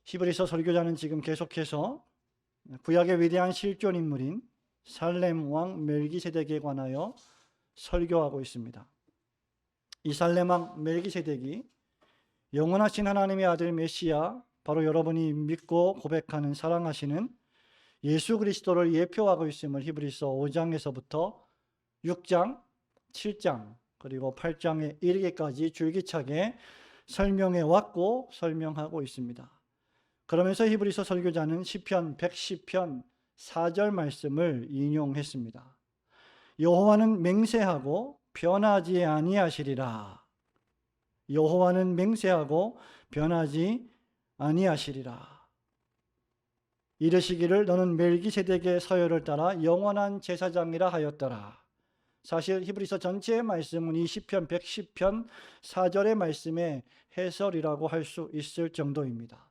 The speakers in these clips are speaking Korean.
히브리서 설교자는 지금 계속해서 구약의 위대한 실존 인물인 살렘 왕 멜기세덱에 관하여 설교하고 있습니다. 이 살렘 왕 멜기세덱이 영원하신 하나님의 아들 메시아, 바로 여러분이 믿고 고백하는 사랑하시는 예수 그리스도를 예표하고 있음을 히브리서 5장에서부터 6장, 7장 그리고 8장에 이르기까지 줄기차게 설명해 왔고 설명하고 있습니다. 그러면서 히브리서 설교자는 시편 110편 4절 말씀을 인용했습니다. 여호와는 맹세하고 변하지 아니하시리라. 여호와는 맹세하고 변하지 아니하시리라. 이르시기를 너는 멜기세덱의 서열을 따라 영원한 제사장이라 하였더라. 사실 히브리서 전체의 말씀은 이 시편 110편 4절의 말씀의 해설이라고 할 수 있을 정도입니다.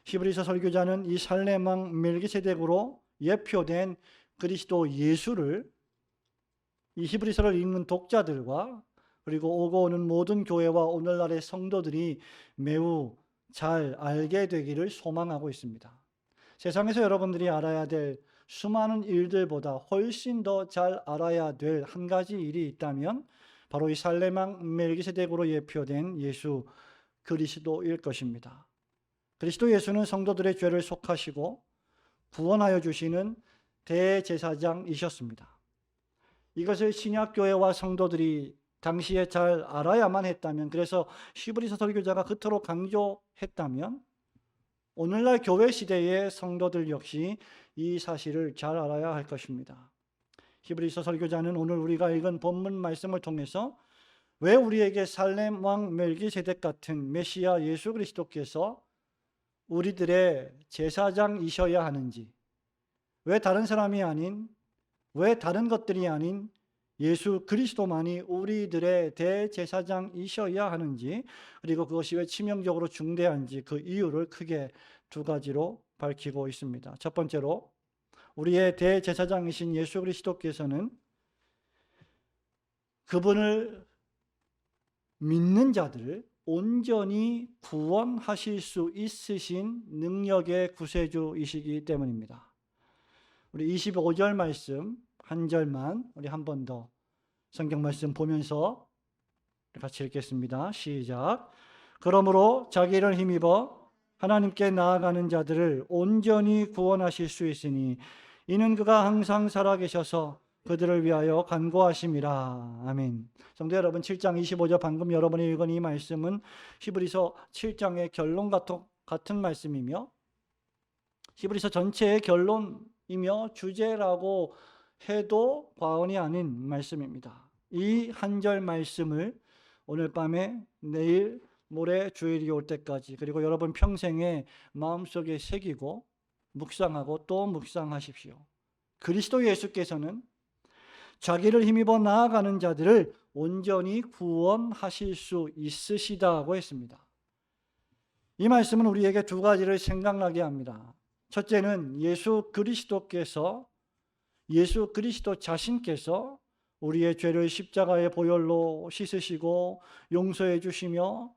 히브리서 설교자는 이 살렘 왕 멜기세덱으로 예표된 그리스도 예수를 이 히브리서를 읽는 독자들과 그리고 오고 오는 모든 교회와 오늘날의 성도들이 매우 잘 알게 되기를 소망하고 있습니다. 세상에서 여러분들이 알아야 될 수많은 일들보다 훨씬 더 잘 알아야 될 한 가지 일이 있다면 바로 이 살렘 왕 멜기세덱으로 예표된 예수 그리스도일 것입니다. 그리스도 예수는 성도들의 죄를 속하시고 구원하여 주시는 대제사장이셨습니다. 이것을 신약교회와 성도들이 당시에 잘 알아야만 했다면, 그래서 히브리서 설교자가 그토록 강조했다면 오늘날 교회 시대의 성도들 역시 이 사실을 잘 알아야 할 것입니다. 히브리서 설교자는 오늘 우리가 읽은 본문 말씀을 통해서 왜 우리에게 살렘 왕 멜기세덱 같은 메시아 예수 그리스도께서 우리들의 제사장이셔야 하는지, 왜 다른 사람이 아닌, 왜 다른 것들이 아닌 예수 그리스도만이 우리들의 대제사장이셔야 하는지, 그리고 그것이 왜 치명적으로 중대한지 그 이유를 크게 두 가지로 밝히고 있습니다. 첫 번째로 우리의 대제사장이신 예수 그리스도께서는 그분을 믿는 자들을 온전히 구원하실 수 있으신 능력의 구세주이시기 때문입니다. 우리 25절 말씀 한 절만 우리 한 번 더 성경 말씀 보면서 같이 읽겠습니다. 시작. 그러므로 자기를 힘입어 하나님께 나아가는 자들을 온전히 구원하실 수 있으니 이는 그가 항상 살아계셔서 그들을 위하여 간구하심이라. 아멘. 성도 여러분, 7장 25절 방금 여러분이 읽은 이 말씀은 히브리서 7장의 결론 같은 말씀이며 히브리서 전체의 결론이며 주제라고 해도 과언이 아닌 말씀입니다. 이 한 절 말씀을 오늘 밤에 내일 모레 주일이 올 때까지 그리고 여러분 평생에 마음속에 새기고 묵상하고 또 묵상하십시오. 그리스도 예수께서는 자기를 힘입어 나아가는 자들을 온전히 구원하실 수 있으시다고 했습니다. 이 말씀은 우리에게 두 가지를 생각나게 합니다. 첫째는 예수 그리스도 자신께서 우리의 죄를 십자가의 보혈로 씻으시고 용서해 주시며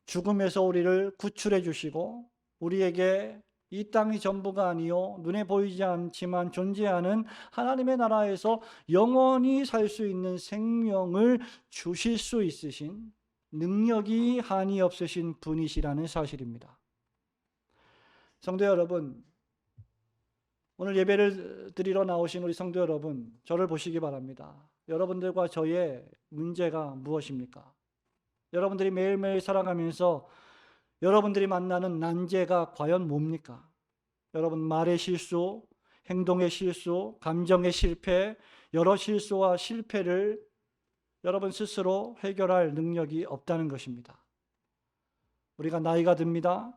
죽음에서 우리를 구출해 주시고 우리에게 이 땅이 전부가 아니요 눈에 보이지 않지만 존재하는 하나님의 나라에서 영원히 살 수 있는 생명을 주실 수 있으신 능력이 한이 없으신 분이시라는 사실입니다. 성도 여러분, 오늘 예배를 드리러 나오신 우리 성도 여러분, 저를 보시기 바랍니다. 여러분들과 저의 문제가 무엇입니까? 여러분들이 매일매일 살아가면서 여러분들이 만나는 난제가 과연 뭡니까? 여러분 말의 실수, 행동의 실수, 감정의 실패, 여러 실수와 실패를 여러분 스스로 해결할 능력이 없다는 것입니다. 우리가 나이가 듭니다.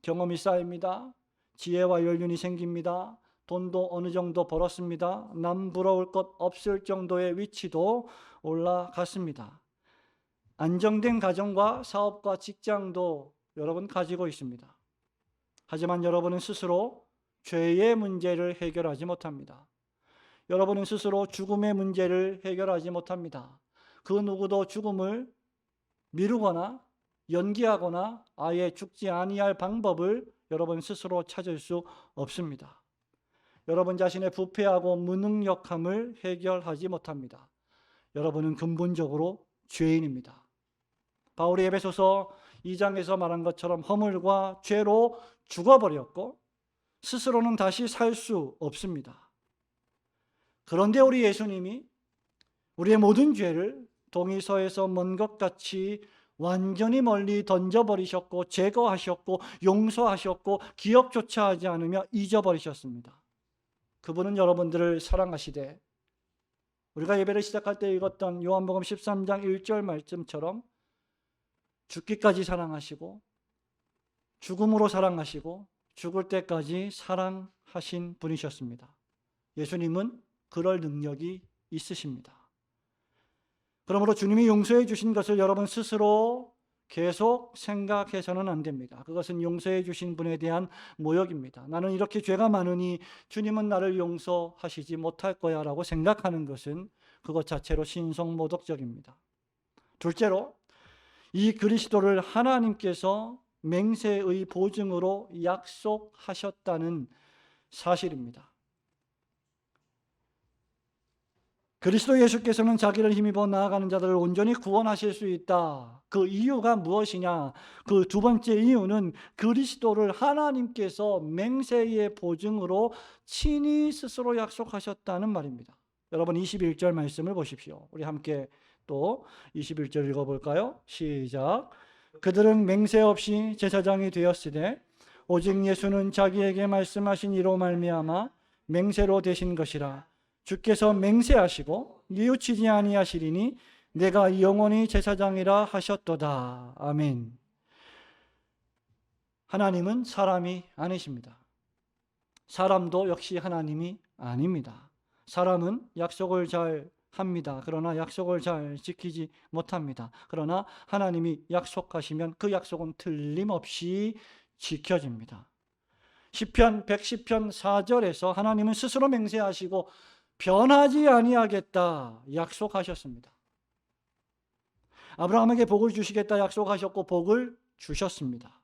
경험이 쌓입니다. 지혜와 연륜이 생깁니다. 돈도 어느 정도 벌었습니다. 남 부러울 것 없을 정도의 위치도 올라갔습니다. 안정된 가정과 사업과 직장도 여러분 가지고 있습니다. 하지만 여러분은 스스로 죄의 문제를 해결하지 못합니다. 여러분은 스스로 죽음의 문제를 해결하지 못합니다. 그 누구도 죽음을 미루거나 연기하거나 아예 죽지 아니할 방법을 여러분 스스로 찾을 수 없습니다. 여러분 자신의 부패하고 무능력함을 해결하지 못합니다. 여러분은 근본적으로 죄인입니다. 바울이 에베소서 2장에서 말한 것처럼 허물과 죄로 죽어버렸고 스스로는 다시 살 수 없습니다. 그런데 우리 예수님이 우리의 모든 죄를 동이서에서 먼 것 같이 완전히 멀리 던져버리셨고 제거하셨고 용서하셨고 기억조차 하지 않으며 잊어버리셨습니다. 그분은 여러분들을 사랑하시되 우리가 예배를 시작할 때 읽었던 요한복음 13장 1절 말씀처럼 죽기까지 사랑하시고 죽음으로 사랑하시고 죽을 때까지 사랑하신 분이셨습니다. 예수님은 그럴 능력이 있으십니다. 그러므로 주님이 용서해 주신 것을 여러분 스스로 계속 생각해서는 안 됩니다. 그것은 용서해 주신 분에 대한 모욕입니다. 나는 이렇게 죄가 많으니 주님은 나를 용서하시지 못할 거야 라고 생각하는 것은 그것 자체로 신성모독적입니다. 둘째로 이 그리스도를 하나님께서 맹세의 보증으로 약속하셨다는 사실입니다. 그리스도 예수께서는 자기를 힘입어 나아가는 자들을 온전히 구원하실 수 있다. 그 이유가 무엇이냐? 그 두 번째 이유는 그리스도를 하나님께서 맹세의 보증으로 친히 스스로 약속하셨다는 말입니다. 여러분 21절 말씀을 보십시오. 우리 함께 또 21절 읽어볼까요? 시작. 그들은 맹세 없이 제사장이 되었으되 오직 예수는 자기에게 말씀하신 이로 말미암아 맹세로 되신 것이라. 주께서 맹세하시고 뉘우치지 아니하시리니 내가 영원히 제사장이라 하셨도다. 아멘. 하나님은 사람이 아니십니다. 사람도 역시 하나님이 아닙니다. 사람은 약속을 잘 합니다. 그러나 약속을 잘 지키지 못합니다. 그러나 하나님이 약속하시면 그 약속은 틀림없이 지켜집니다. 시편 110편 4절에서 하나님은 스스로 맹세하시고 변하지 아니하겠다 약속하셨습니다. 아브라함에게 복을 주시겠다 약속하셨고 복을 주셨습니다.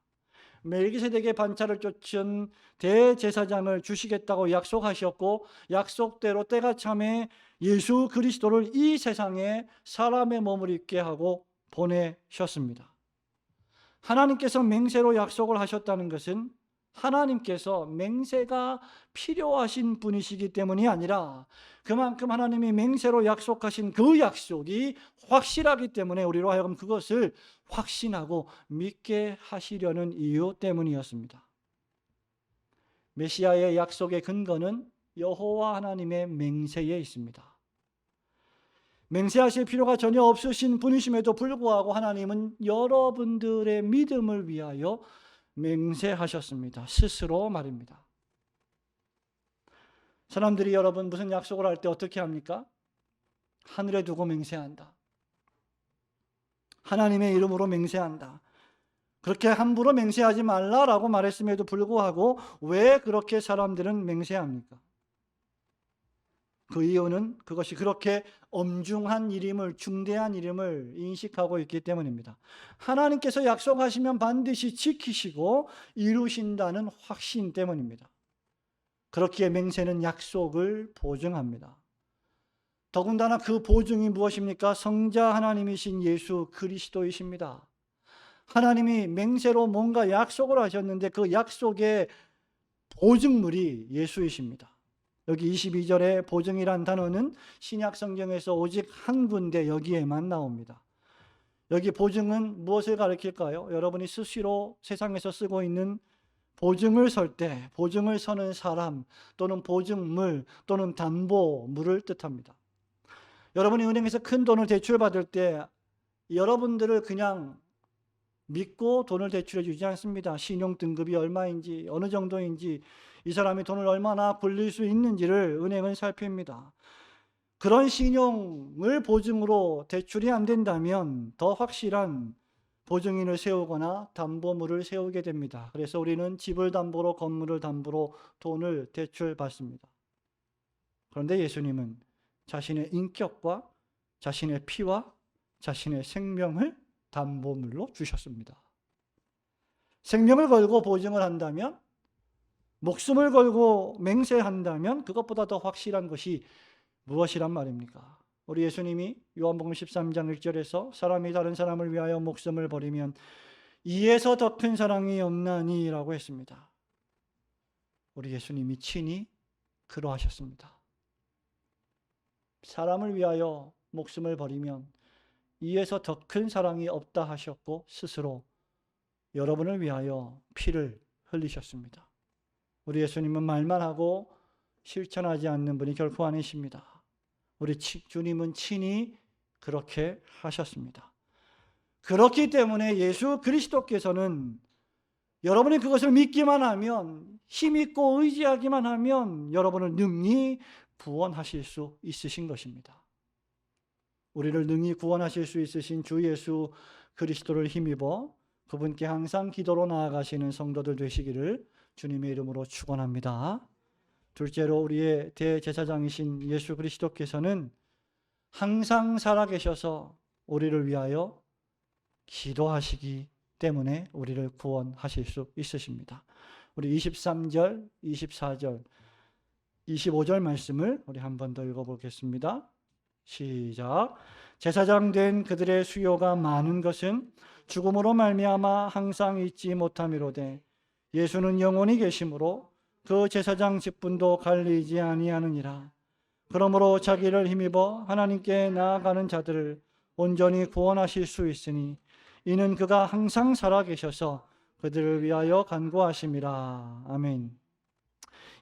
멜기세덱의 반차를 쫓은 대제사장을 주시겠다고 약속하셨고 약속대로 때가 참에 예수 그리스도를 이 세상에 사람의 몸을 입게 하고 보내셨습니다. 하나님께서 맹세로 약속을 하셨다는 것은 하나님께서 맹세가 필요하신 분이시기 때문이 아니라 그만큼 하나님이 맹세로 약속하신 그 약속이 확실하기 때문에 우리로 하여금 그것을 확신하고 믿게 하시려는 이유 때문이었습니다. 메시아의 약속의 근거는 여호와 하나님의 맹세에 있습니다. 맹세하실 필요가 전혀 없으신 분이심에도 불구하고 하나님은 여러분들의 믿음을 위하여 맹세하셨습니다. 스스로 말입니다. 사람들이 여러분 무슨 약속을 할 때 어떻게 합니까? 하늘에 두고 맹세한다. 하나님의 이름으로 맹세한다. 그렇게 함부로 맹세하지 말라라고 말했음에도 불구하고 왜 그렇게 사람들은 맹세합니까? 그 이유는 그것이 그렇게 엄중한 일임을, 중대한 일임을 인식하고 있기 때문입니다. 하나님께서 약속하시면 반드시 지키시고 이루신다는 확신 때문입니다. 그렇기에 맹세는 약속을 보증합니다. 더군다나 그 보증이 무엇입니까? 성자 하나님이신 예수 그리스도이십니다. 하나님이 맹세로 뭔가 약속을 하셨는데 그 약속의 보증물이 예수이십니다. 여기 22절에 보증이란 단어는 신약 성경에서 오직 한 군데 여기에만 나옵니다. 여기 보증은 무엇을 가리킬까요? 여러분이 수시로 세상에서 쓰고 있는 보증을 설 때 보증을 서는 사람 또는 보증물 또는 담보물을 뜻합니다. 여러분이 은행에서 큰 돈을 대출받을 때 여러분들을 그냥 믿고 돈을 대출해 주지 않습니다. 신용 등급이 얼마인지 어느 정도인지 이 사람이 돈을 얼마나 굴릴 수 있는지를 은행은 살핍니다. 그런 신용을 보증으로 대출이 안 된다면 더 확실한 보증인을 세우거나 담보물을 세우게 됩니다. 그래서 우리는 집을 담보로 건물을 담보로 돈을 대출받습니다. 그런데 예수님은 자신의 인격과 자신의 피와 자신의 생명을 담보물로 주셨습니다. 생명을 걸고 보증을 한다면, 목숨을 걸고 맹세한다면 그것보다 더 확실한 것이 무엇이란 말입니까? 우리 예수님이 요한복음 13장 1절에서 사람이 다른 사람을 위하여 목숨을 버리면 이에서 더 큰 사랑이 없나니 라고 했습니다. 우리 예수님이 친히 그러하셨습니다. 사람을 위하여 목숨을 버리면 이에서 더 큰 사랑이 없다 하셨고 스스로 여러분을 위하여 피를 흘리셨습니다. 우리 예수님은 말만 하고 실천하지 않는 분이 결코 아니십니다. 우리 주님은 친히 그렇게 하셨습니다. 그렇기 때문에 예수 그리스도께서는 여러분이 그것을 믿기만 하면, 힘있고 의지하기만 하면 여러분을 능히 구원하실 수 있으신 것입니다. 우리를 능히 구원하실 수 있으신 주 예수 그리스도를 힘입어 그분께 항상 기도로 나아가시는 성도들 되시기를 주님의 이름으로 축원합니다. 둘째로 우리의 대제사장이신 예수 그리스도께서는 항상 살아계셔서 우리를 위하여 기도하시기 때문에 우리를 구원하실 수 있으십니다. 우리 23절, 24절, 25절 말씀을 우리 한 번 더 읽어보겠습니다. 시작. 제사장 된 그들의 수요가 많은 것은 죽음으로 말미암아 항상 잊지 못함이로되 예수는 영원히 계심으로 그 제사장 직분도 갈리지 아니하느니라. 그러므로 자기를 힘입어 하나님께 나아가는 자들을 온전히 구원하실 수 있으니 이는 그가 항상 살아계셔서 그들을 위하여 간구하심이라. 아멘.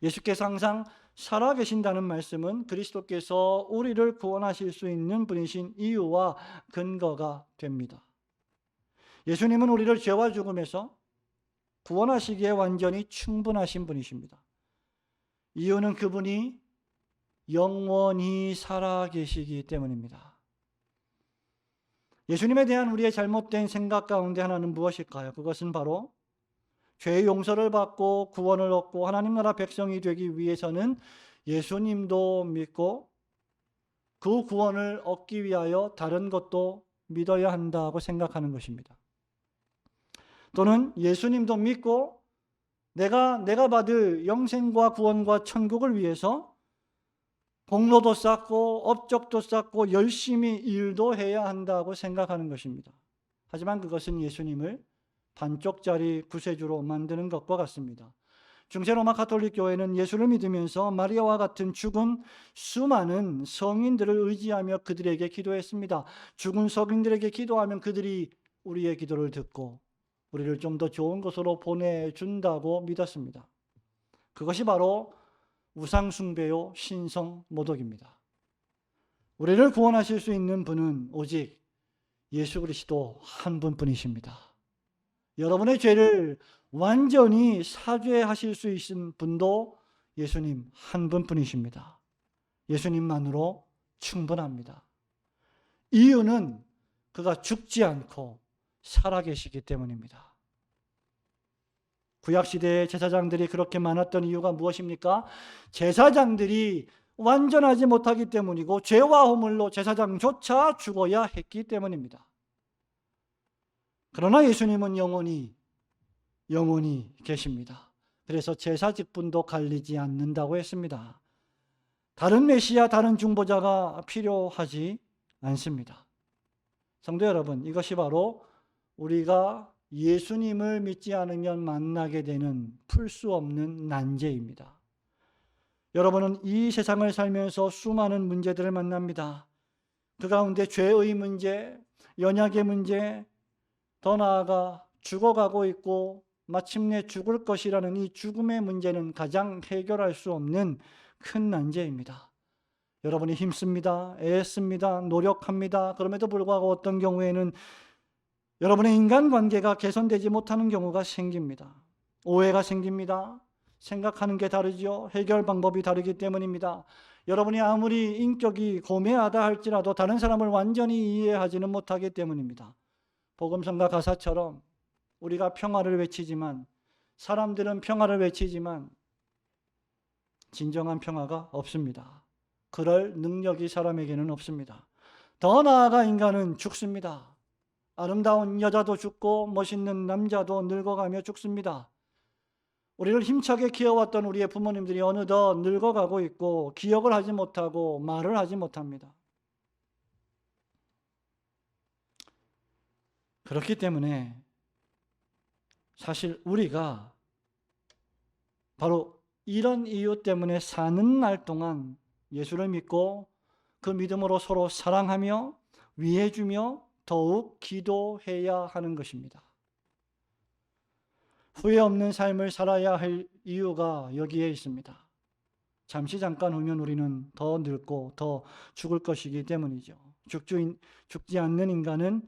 예수께서 항상 살아계신다는 말씀은 그리스도께서 우리를 구원하실 수 있는 분이신 이유와 근거가 됩니다. 예수님은 우리를 죄와 죽음에서 구원하시기에 완전히 충분하신 분이십니다. 이유는 그분이 영원히 살아계시기 때문입니다. 예수님에 대한 우리의 잘못된 생각 가운데 하나는 무엇일까요? 그것은 바로 죄의 용서를 받고 구원을 얻고 하나님 나라 백성이 되기 위해서는 예수님도 믿고 그 구원을 얻기 위하여 다른 것도 믿어야 한다고 생각하는 것입니다. 또는 예수님도 믿고 내가 받을 영생과 구원과 천국을 위해서 공로도 쌓고 업적도 쌓고 열심히 일도 해야 한다고 생각하는 것입니다. 하지만 그것은 예수님을 반쪽짜리 구세주로 만드는 것과 같습니다. 중세로마 가톨릭 교회는 예수를 믿으면서 마리아와 같은 죽은 수많은 성인들을 의지하며 그들에게 기도했습니다. 죽은 성인들에게 기도하면 그들이 우리의 기도를 듣고 우리를 좀 더 좋은 곳으로 보내준다고 믿었습니다. 그것이 바로 우상숭배요 신성모독입니다. 우리를 구원하실 수 있는 분은 오직 예수 그리스도 한 분뿐이십니다. 여러분의 죄를 완전히 사죄하실 수 있는 분도 예수님 한 분뿐이십니다. 예수님만으로 충분합니다. 이유는 그가 죽지 않고 살아계시기 때문입니다. 구약시대의 제사장들이 그렇게 많았던 이유가 무엇입니까? 제사장들이 완전하지 못하기 때문이고 죄와 허물로 제사장조차 죽어야 했기 때문입니다. 그러나 예수님은 영원히 계십니다. 그래서 제사 직분도 갈리지 않는다고 했습니다. 다른 메시아, 다른 중보자가 필요하지 않습니다. 성도 여러분, 이것이 바로 우리가 예수님을 믿지 않으면 만나게 되는 풀 수 없는 난제입니다. 여러분은 이 세상을 살면서 수많은 문제들을 만납니다. 그 가운데 죄의 문제, 연약의 문제, 더 나아가 죽어가고 있고 마침내 죽을 것이라는 이 죽음의 문제는 가장 해결할 수 없는 큰 난제입니다. 여러분이 힘씁니다. 애씁니다. 노력합니다. 그럼에도 불구하고 어떤 경우에는 여러분의 인간관계가 개선되지 못하는 경우가 생깁니다. 오해가 생깁니다. 생각하는 게 다르죠. 해결 방법이 다르기 때문입니다. 여러분이 아무리 인격이 고매하다 할지라도 다른 사람을 완전히 이해하지는 못하기 때문입니다. 복음성가 가사처럼 우리가 평화를 외치지만, 사람들은 평화를 외치지만 진정한 평화가 없습니다. 그럴 능력이 사람에게는 없습니다. 더 나아가 인간은 죽습니다. 아름다운 여자도 죽고 멋있는 남자도 늙어가며 죽습니다. 우리를 힘차게 키워왔던 우리의 부모님들이 어느덧 늙어가고 있고 기억을 하지 못하고 말을 하지 못합니다. 그렇기 때문에 사실 우리가 바로 이런 이유 때문에 사는 날 동안 예수를 믿고 그 믿음으로 서로 사랑하며 위해주며 더욱 기도해야 하는 것입니다. 후회 없는 삶을 살아야 할 이유가 여기에 있습니다. 잠깐 후면 우리는 더 늙고 더 죽을 것이기 때문이죠. 죽지 않는 인간은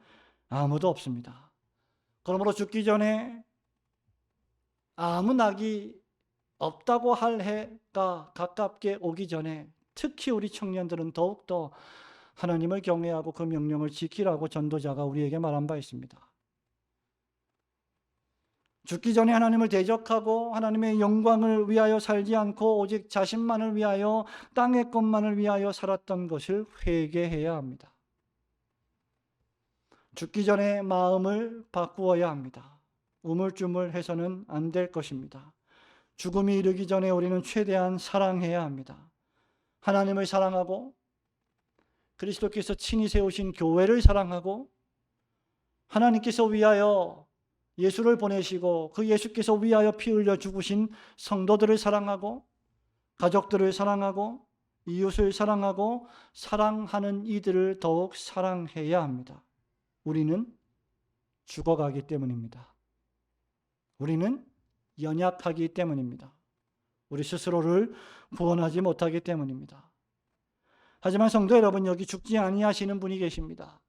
아무도 없습니다. 그러므로 죽기 전에 아무 낙이 없다고 할 해가 가깝게 오기 전에 특히 우리 청년들은 더욱더 하나님을 경외하고 그 명령을 지키라고 전도자가 우리에게 말한 바 있습니다. 죽기 전에 하나님을 대적하고 하나님의 영광을 위하여 살지 않고 오직 자신만을 위하여 땅의 것만을 위하여 살았던 것을 회개해야 합니다. 죽기 전에 마음을 바꾸어야 합니다. 우물쭈물해서는 안 될 것입니다. 죽음이 이르기 전에 우리는 최대한 사랑해야 합니다. 하나님을 사랑하고 그리스도께서 친히 세우신 교회를 사랑하고 하나님께서 위하여 예수를 보내시고 그 예수께서 위하여 피 흘려 죽으신 성도들을 사랑하고 가족들을 사랑하고 이웃을 사랑하고 사랑하는 이들을 더욱 사랑해야 합니다. 우리는 죽어가기 때문입니다. 우리는 연약하기 때문입니다. 우리 스스로를 구원하지 못하기 때문입니다. 하지만 성도 여러분, 여기 죽지 아니하시는 분이 계십니다.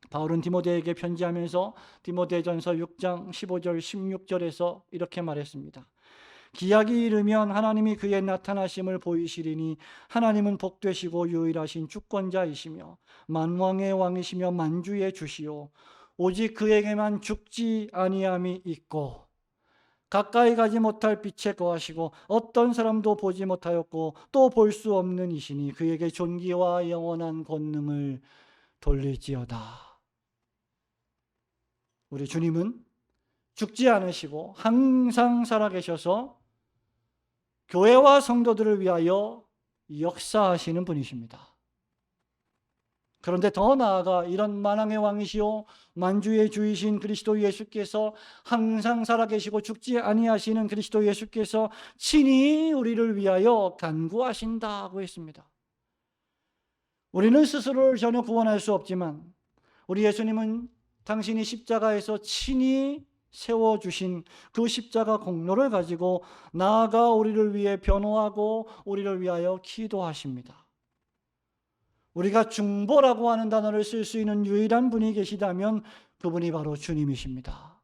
바울은 디모데에게 편지하면서 디모데전서 6장 15절 16절에서 이렇게 말했습니다. 기약이 이르면 하나님이 그의 나타나심을 보이시리니 하나님은 복되시고 유일하신 주권자이시며 만왕의 왕이시며 만주의 주시오 오직 그에게만 죽지 아니함이 있고 가까이 가지 못할 빛에 거하시고 어떤 사람도 보지 못하였고 또 볼 수 없는 이시니 그에게 존귀와 영원한 권능을 돌릴지어다. 우리 주님은 죽지 않으시고 항상 살아계셔서 교회와 성도들을 위하여 역사하시는 분이십니다. 그런데 더 나아가 이런 만왕의 왕이시오 만주의 주이신 그리스도 예수께서 항상 살아계시고 죽지 아니하시는 그리스도 예수께서 친히 우리를 위하여 간구하신다고 했습니다. 우리는 스스로를 전혀 구원할 수 없지만 우리 예수님은 당신이 십자가에서 친히 세워주신 그 십자가 공로를 가지고 나아가 우리를 위해 변호하고 우리를 위하여 기도하십니다. 우리가 중보라고 하는 단어를 쓸 수 있는 유일한 분이 계시다면 그분이 바로 주님이십니다.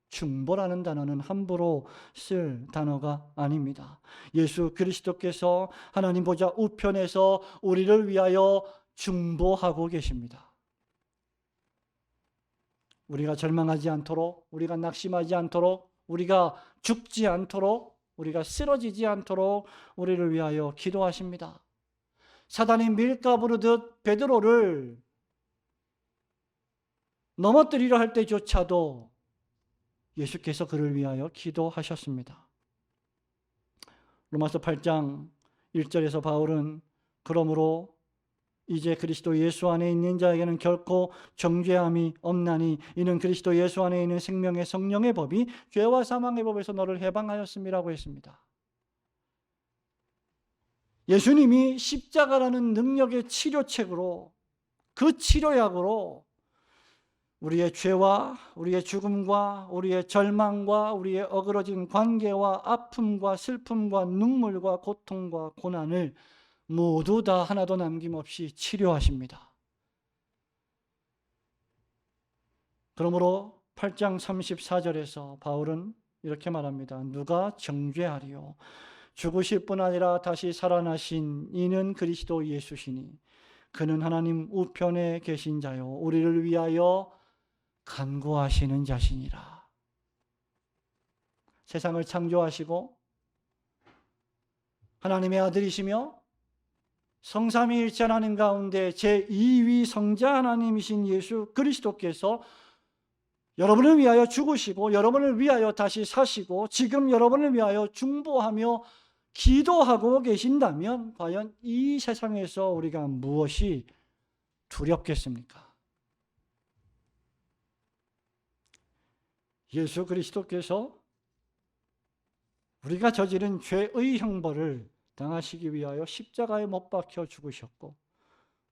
중보라는 단어는 함부로 쓸 단어가 아닙니다. 예수 그리스도께서 하나님 보좌 우편에서 우리를 위하여 중보하고 계십니다. 우리가 절망하지 않도록, 우리가 낙심하지 않도록, 우리가 죽지 않도록, 우리가 쓰러지지 않도록 우리를 위하여 기도하십니다. 사단이 밀가 부르듯 베드로를 넘어뜨리려 할 때조차도 예수께서 그를 위하여 기도하셨습니다. 로마서 8장 1절에서 바울은 그러므로 이제 그리스도 예수 안에 있는 자에게는 결코 정죄함이 없나니 이는 그리스도 예수 안에 있는 생명의 성령의 법이 죄와 사망의 법에서 너를 해방하였음이라고 했습니다. 예수님이 십자가라는 능력의 치료책으로 그 치료약으로 우리의 죄와 우리의 죽음과 우리의 절망과 우리의 어그러진 관계와 아픔과 슬픔과 눈물과 고통과 고난을 모두 다 하나도 남김없이 치료하십니다. 그러므로 8장 34절에서 바울은 이렇게 말합니다. 누가 정죄하리요? 죽으실 뿐 아니라 다시 살아나신 이는 그리스도 예수시니 그는 하나님 우편에 계신 자요 우리를 위하여 간구하시는 자시니라. 세상을 창조하시고 하나님의 아들이시며 성삼위일체 하나님 가운데 제2위 성자 하나님이신 예수 그리스도께서 여러분을 위하여 죽으시고 여러분을 위하여 다시 사시고 지금 여러분을 위하여 중보하며 기도하고 계신다면 과연 이 세상에서 우리가 무엇이 두렵겠습니까? 예수 그리스도께서 우리가 저지른 죄의 형벌을 당하시기 위하여 십자가에 못 박혀 죽으셨고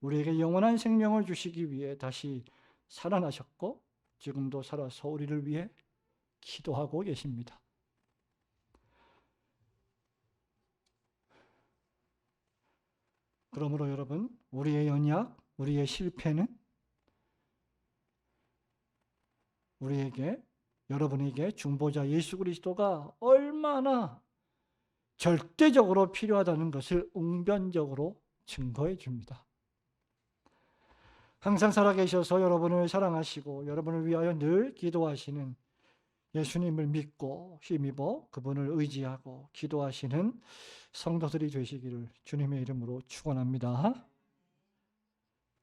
우리에게 영원한 생명을 주시기 위해 다시 살아나셨고 지금도 살아서 우리를 위해 기도하고 계십니다. 그러므로 여러분, 우리의 연약, 우리의 실패는 우리에게, 여러분에게 중보자 예수 그리스도가 얼마나 절대적으로 필요하다는 것을 웅변적으로 증거해 줍니다. 항상 살아계셔서 여러분을 사랑하시고 여러분을 위하여 늘 기도하시는 예수님을 믿고 힘입어 그분을 의지하고 기도하시는 성도들이 되시기를 주님의 이름으로 축원합니다.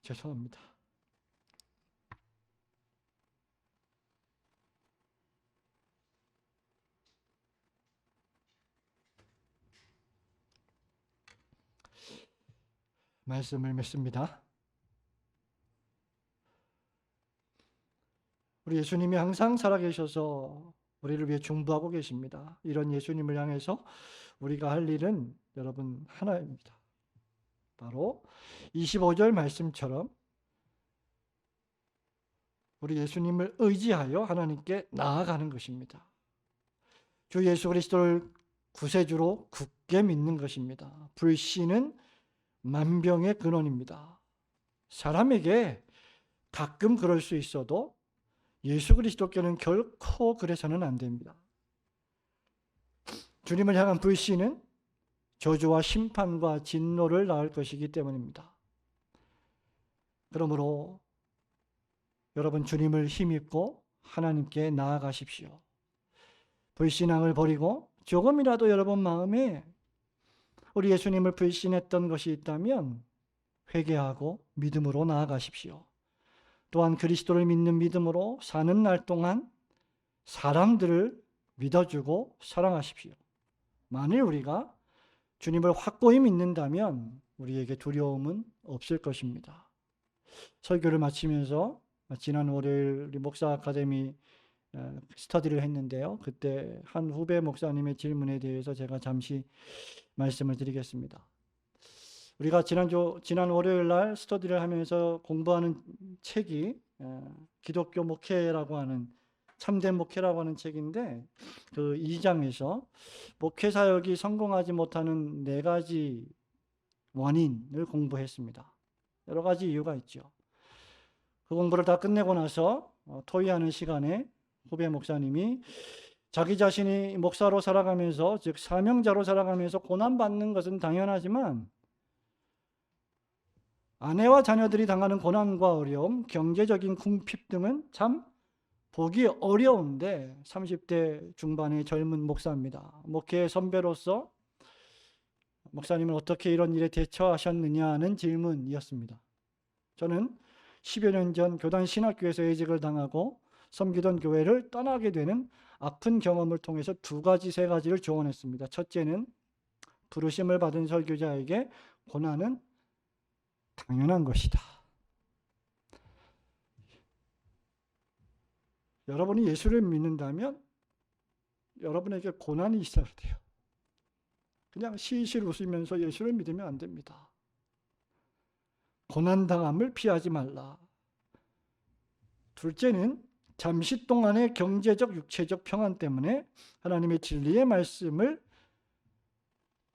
죄송합니다. 말씀을 맺습니다. 우리 예수님이 항상 살아계셔서 우리를 위해 중보하고 계십니다. 이런 예수님을 향해서 우리가 할 일은 여러분 하나입니다. 바로 25절 말씀처럼 우리 예수님을 의지하여 하나님께 나아가는 것입니다. 주 예수 그리스도를 구세주로 굳게 믿는 것입니다. 불신은 만병의 근원입니다. 사람에게 가끔 그럴 수 있어도 예수 그리스도께는 결코 그래서는 안 됩니다. 주님을 향한 불신은 저주와 심판과 진노를 낳을 것이기 때문입니다. 그러므로 여러분 주님을 힘입고 하나님께 나아가십시오. 불신앙을 버리고 조금이라도 여러분 마음에 우리 예수님을 불신했던 것이 있다면 회개하고 믿음으로 나아가십시오. 또한 그리스도를 믿는 믿음으로 사는 날 동안 사람들을 믿어주고 사랑하십시오. 만일 우리가 주님을 확고히 믿는다면 우리에게 두려움은 없을 것입니다. 설교를 마치면서 지난 월요일 우리 목사 아카데미 스터디를 했는데요. 그때 한 후배 목사님의 질문에 대해서 제가 잠시 말씀을 드리겠습니다. 우리가 지난 월요일 날 스터디를 하면서 공부하는 책이 기독교 목회라고 하는 참된 목회라고 하는 책인데 그 2장에서 목회 사역이 성공하지 못하는 4가지 원인을 공부했습니다. 여러 가지 이유가 있죠. 그 공부를 다 끝내고 나서 토의하는 시간에 후배 목사님이 자기 자신이 목사로 살아가면서 즉 사명자로 살아가면서 고난받는 것은 당연하지만 아내와 자녀들이 당하는 고난과 어려움, 경제적인 궁핍 등은 참 보기 어려운데 30대 중반의 젊은 목사입니다. 목회 선배로서 목사님은 어떻게 이런 일에 대처하셨느냐는 질문이었습니다. 저는 10여 년 전 교단 신학교에서 예직을 당하고 섬기던 교회를 떠나게 되는 아픈 경험을 통해서 2가지, 3가지를 조언했습니다. 첫째는 부르심을 받은 설교자에게 고난은 당연한 것이다. 여러분이 예수를 믿는다면 여러분에게 고난이 있어야 돼요. 그냥 실실 웃으면서 예수를 믿으면 안 됩니다. 고난당함을 피하지 말라. 둘째는 잠시 동안의 경제적, 육체적 평안 때문에 하나님의 진리의 말씀을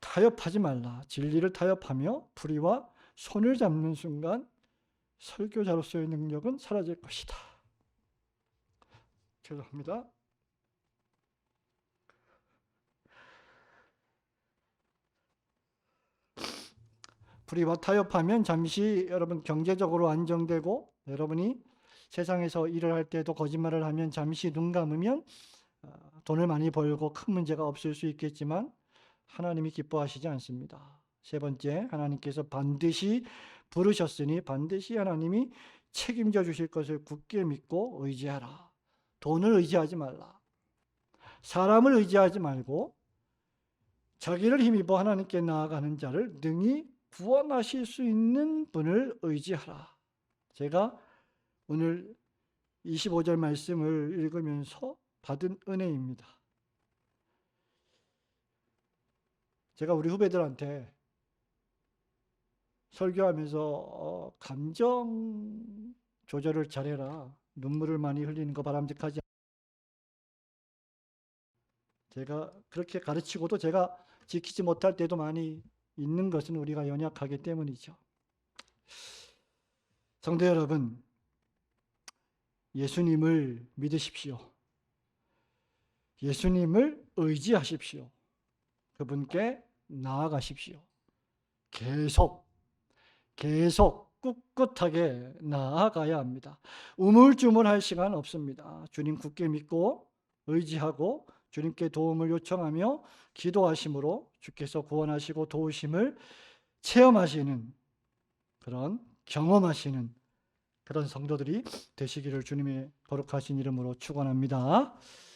타협하지 말라. 진리를 타협하며 불의와 손을 잡는 순간 설교자로서의 능력은 사라질 것이다. 죄송합니다. 불의와 타협하면 잠시 여러분 경제적으로 안정되고 여러분이 세상에서 일을 할 때도 거짓말을 하면 잠시 눈 감으면 돈을 많이 벌고 큰 문제가 없을 수 있겠지만 하나님이 기뻐하시지 않습니다. 세 번째, 하나님께서 반드시 부르셨으니 반드시 하나님이 책임져 주실 것을 굳게 믿고 의지하라. 돈을 의지하지 말라. 사람을 의지하지 말고 자기를 힘입어 하나님께 나아가는 자를 능히 구원하실 수 있는 분을 의지하라. 제가 오늘 25절 말씀을 읽으면서 받은 은혜입니다. 제가 우리 후배들한테 설교하면서 감정 조절을 잘해라. 눈물을 많이 흘리는 거 바람직하지 않다. 제가 그렇게 가르치고도 제가 지키지 못할 때도 많이 있는 것은 우리가 연약하기 때문이죠. 성도 여러분, 예수님을 믿으십시오. 예수님을 의지하십시오. 그분께 나아가십시오. 계속 꿋꿋하게 나아가야 합니다. 우물쭈물할 시간 없습니다. 주님 굳게 믿고 의지하고 주님께 도움을 요청하며 기도하심으로 주께서 구원하시고 도우심을 체험하시는 그런 경험하시는 그런 성도들이 되시기를 주님의 거룩하신 이름으로 축원합니다.